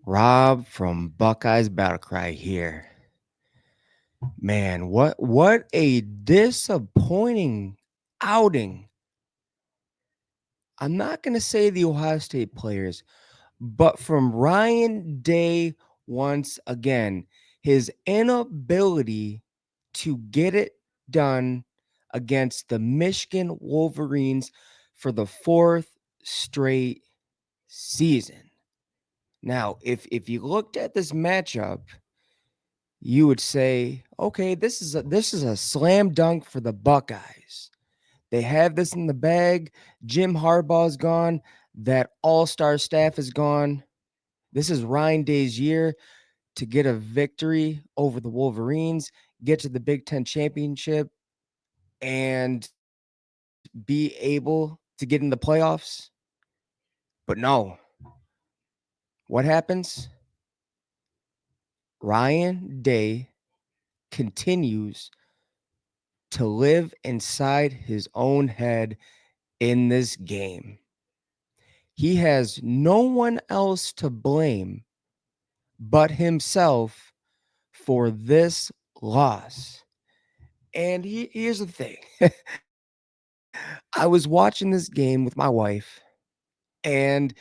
Rob from Buckeyes Battle Cry here. Man, what a disappointing outing. I'm not going to say the Ohio State players, but from Ryan Day once again, his inability to get it done against the Michigan Wolverines for the fourth straight season. Now, if you looked at this matchup, you would say, okay, this is a slam dunk for the Buckeyes. They have this in the bag. Jim Harbaugh's gone. That all-star staff is gone. This is Ryan Day's year to get a victory over the Wolverines, get to the Big Ten championship, and be able to get in the playoffs. But no, what happens? Ryan Day continues to live inside his own head in this game. He has no one else to blame but himself for this loss. And here's the thing. I was watching this game with my wife, and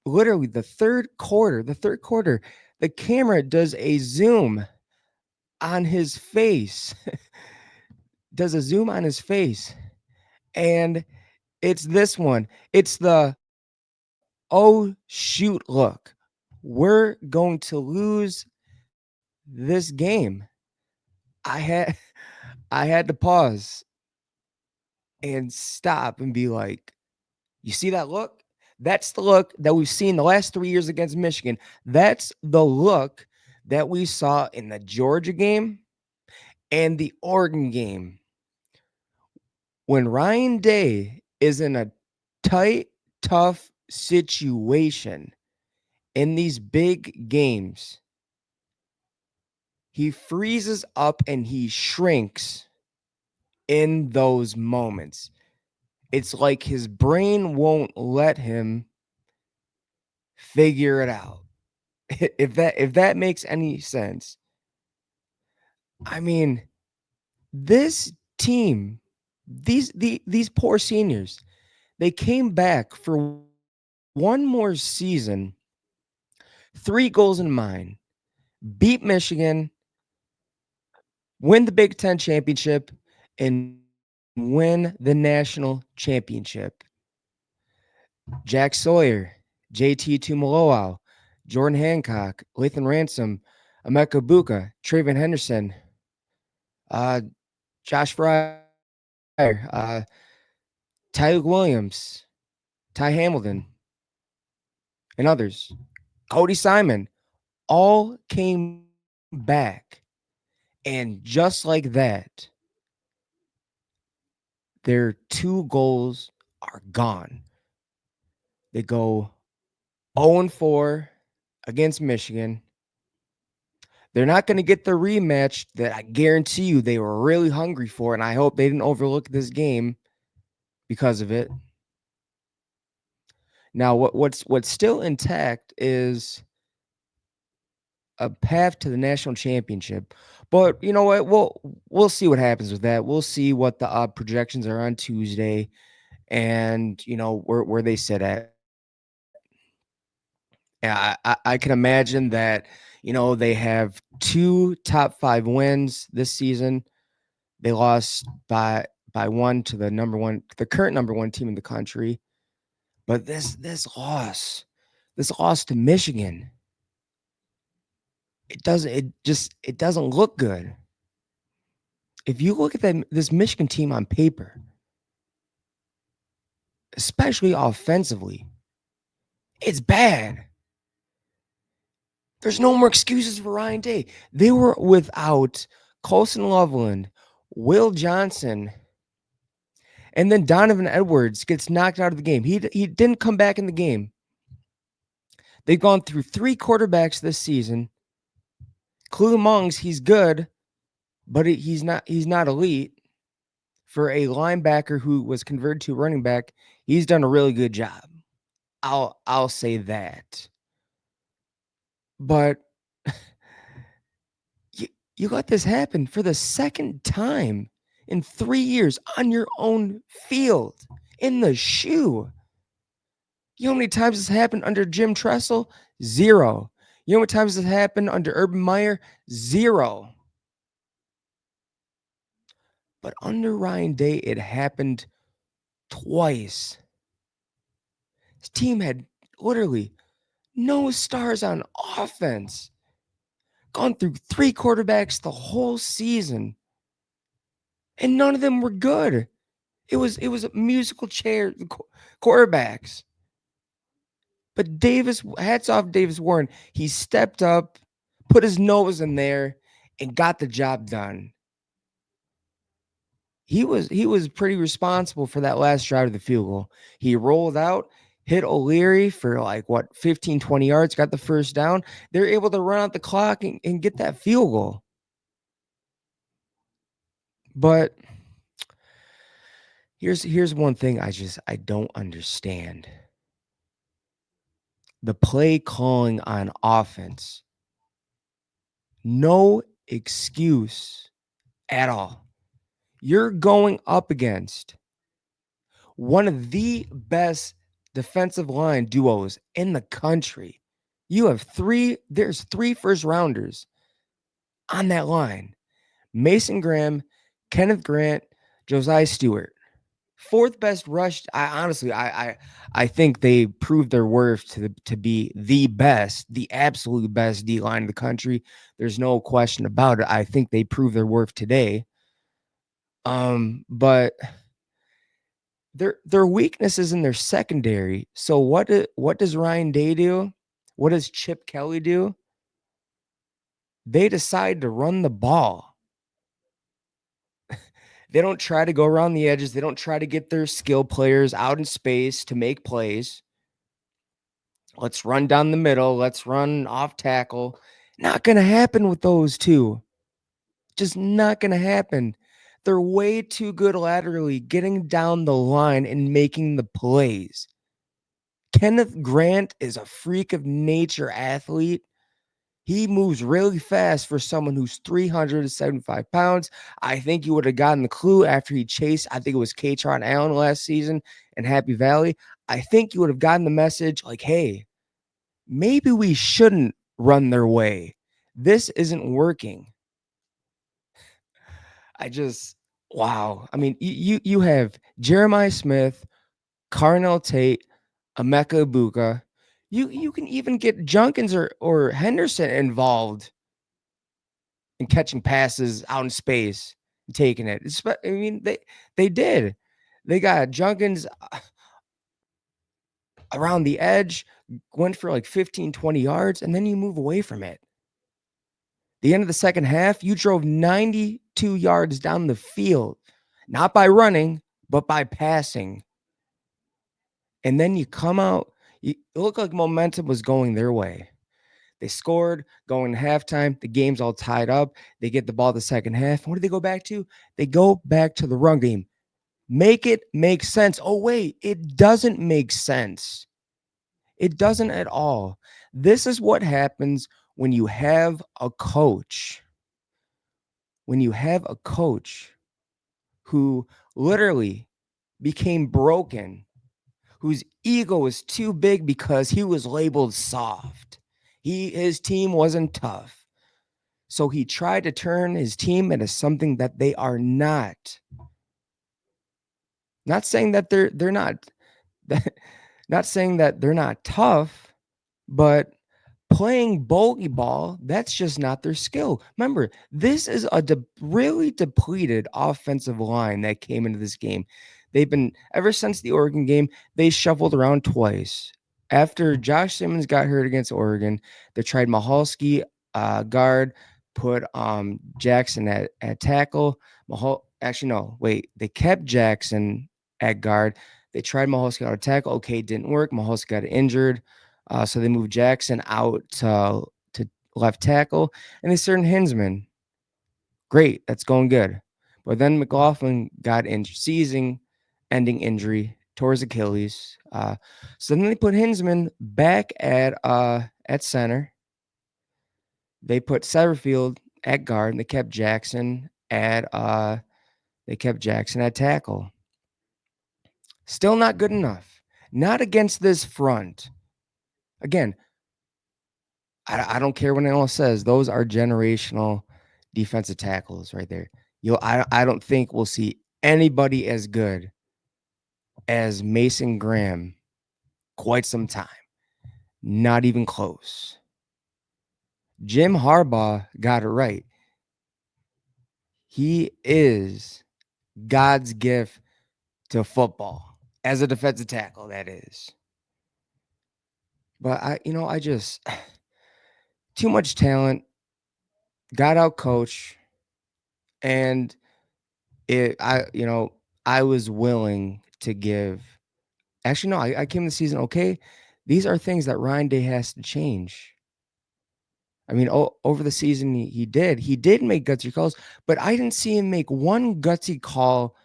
literally the third quarter, the camera does a zoom on his face, does a zoom on his face. And it's this one. It's the oh shoot look. We're going to lose this game. I had I had to pause and stop and be like, you see that look? That's the look that we've seen the last 3 years against Michigan. That's the look that we saw in the Georgia game and the Oregon game. When Ryan Day is in a tight, tough situation in these big games, he freezes up and he shrinks in those moments. It's like his brain won't let him figure it out. If that makes any sense. I mean, this team, these poor seniors, they came back for one more season, 3 goals in mind, beat Michigan, win the Big Ten championship, and win the national championship. Jack Sawyer, JT Tumaloau, Jordan Hancock, Lathan Ransom, Emeka Buka, Traven Henderson, uh, Josh Fryer, Tyler Williams, Ty Hamilton, and others. Cody Simon all came back. And just like that, their 2 goals are gone. They go 0-4 against Michigan. They're not going to get the rematch that I guarantee you they were really hungry for, and I hope they didn't overlook this game because of it. Now, what's still intact is a path to the national championship. But you know what? We'll see what happens with that. We'll see what the projections are on Tuesday, and where they sit at. Yeah, I can imagine that. They have 2 top 5 wins this season. They lost by one to the current number one team in the country. But this loss to Michigan, it doesn't look good. If you look at this Michigan team on paper, especially offensively, it's bad. There's no more excuses for Ryan Day. They were without Colson Loveland, Will Johnson, and then Donovan Edwards gets knocked out of the game. He didn't come back in the game. They've gone through 3 quarterbacks this season. Clue Mongs, he's good, but he's not elite. For a linebacker who was converted to running back, he's done a really good job. I'll say that. But you you let this happen for the second time in 3 years on your own field, in the shoe. You know how many times this happened under Jim Tressel? 0. You know how many times this happened under Urban Meyer? 0. But under Ryan Day, it happened twice. His team had literally no stars on offense. Gone through 3 quarterbacks the whole season, and none of them were good. It was a musical chair quarterbacks. But Davis, hats off Davis Warren. He stepped up, put his nose in there, and got the job done. He was pretty responsible for that last drive of the field goal. He rolled out, hit O'Leary for like what 15, 20 yards, got the first down. They're able to run out the clock and get that field goal. But here's one thing I don't understand. The play calling on offense. No excuse at all. You're going up against one of the best defensive line duos in the country. You have there's 3 first rounders on that line. Mason Graham, Kenneth Grant, Josiah Stewart. 4th best rush. I think they proved their worth to be the best, the absolute best D line in the country. There's no question about it. I think they proved their worth today. But their weakness is in their secondary. So what does Ryan Day do? What does Chip Kelly do? They decide to run the ball. They don't try to go around the edges. They don't try to get their skill players out in space to make plays. Let's run down the middle. Let's run off tackle. Not going to happen with those two. Just not going to happen. They're way too good laterally, getting down the line and making the plays. Kenneth Grant is a freak of nature athlete. He moves really fast for someone who's 375 pounds. I think you would have gotten the clue after he chased, I think it was Katron Allen last season in Happy Valley. I think you would have gotten the message like, hey, maybe we shouldn't run their way. This isn't working. Wow. I mean, you have Jeremiah Smith, Carnell Tate, Emeka Ibuka. You can even get Junkins or Henderson involved in catching passes out in space and taking it. I mean, they did. They got Junkins around the edge, went for like 15, 20 yards, and then you move away from it. The end of the second half, you drove 92 yards down the field, not by running, but by passing. And then you come out, it looked like momentum was going their way. They scored going to halftime. The game's all tied up. They get the ball the second half. What do they go back to? They go back to the run game. Make it make sense. Oh, wait, it doesn't make sense. It doesn't at all. This is what happens when you have a coach. When you have a coach who literally became broken, whose ego was too big because he was labeled soft. His team wasn't tough. So he tried to turn his team into something that they are not. Not saying that they're not not saying that they're not tough, but playing bogey ball, that's just not their skill. Remember, this is a really depleted offensive line that came into this game. They've been, ever since the Oregon game, they shuffled around twice. After Josh Simmons got hurt against Oregon, they tried Mahalski guard, put Jackson at tackle. Actually, no, wait. They kept Jackson at guard. They tried Mahalski out of tackle. Okay, didn't work. Mahalski got injured. So they moved Jackson out to left tackle, and they started Hinsman. Great, that's going good. But then McLaughlin got injured, ending injury, tore his Achilles. So then they put Hinsman back at center, They put Satterfield at guard, and they kept Jackson at tackle. Still not good enough. Not against this front. Again, I don't care what anyone else says. Those are generational defensive tackles right there. I don't think we'll see anybody as good as Mason Graham quite some time. Not even close. Jim Harbaugh got it right. He is God's gift to football as a defensive tackle, that is. But I just too much talent, got out coach, and I was willing to give. Actually, no, I came the season okay. These are things that Ryan Day has to change. I mean, over the season, he did make gutsy calls, but I didn't see him make one gutsy call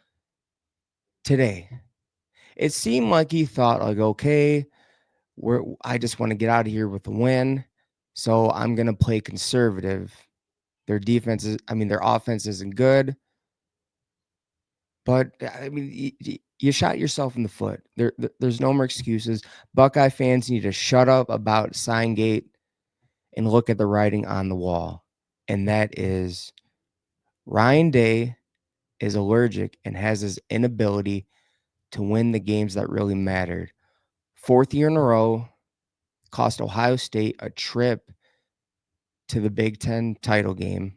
today. It seemed like he thought, like, okay, I just want to get out of here with a win, so I'm gonna play conservative. Their offense isn't good, but I mean, you shot yourself in the foot. There's no more excuses. Buckeye fans need to shut up about Signgate and look at the writing on the wall, and that is Ryan Day is allergic and has his inability to win the games that really mattered. Fourth year in a row, cost Ohio State a trip to the Big Ten title game.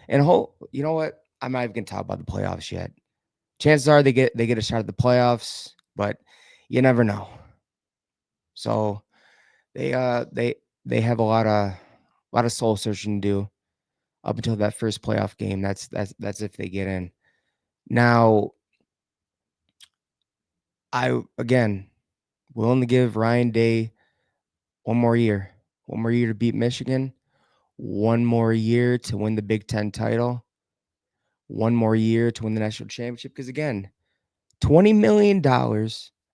And you know what? I'm not even gonna talk about the playoffs yet. Chances are they get a shot at the playoffs, but you never know. So they have a lot of soul searching to do up until that first playoff game. That's if they get in. Now, I again willing to give Ryan Day one more year. One more year to beat Michigan. One more year to win the Big Ten title. One more year to win the national championship. Because again, $20 million,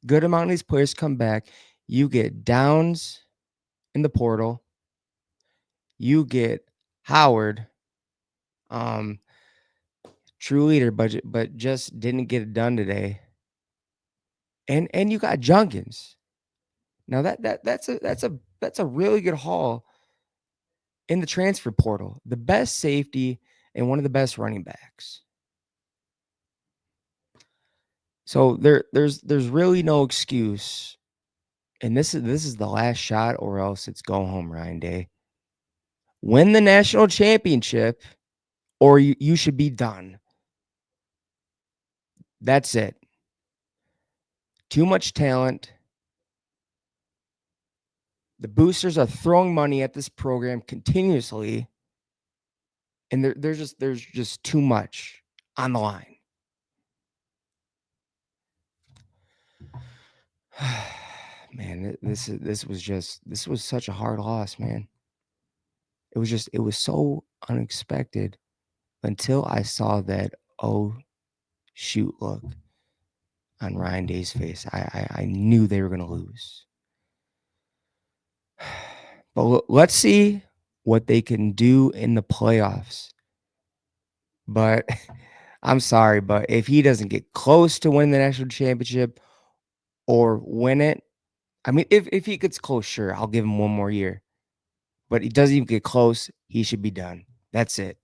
good amount of these players come back. You get Downs in the portal. You get Howard, um, true leader, but just didn't get it done today. And you got Junkins. Now that's a really good haul in the transfer portal. The best safety and one of the best running backs. So there's really no excuse. And this is the last shot, or else it's go home, Ryan Day. Win the national championship, or you should be done. That's it. Too much talent. The boosters are throwing money at this program continuously, and there's just too much on the line. Man, this was such a hard loss, man. It was so unexpected until I saw that oh shoot look on Ryan Day's face. I knew they were gonna lose. But let's see what they can do in the playoffs. But I'm sorry, but if he doesn't get close to winning the national championship or win it, I mean, if he gets close, sure, I'll give him one more year. But he doesn't even get close, he should be done. That's it.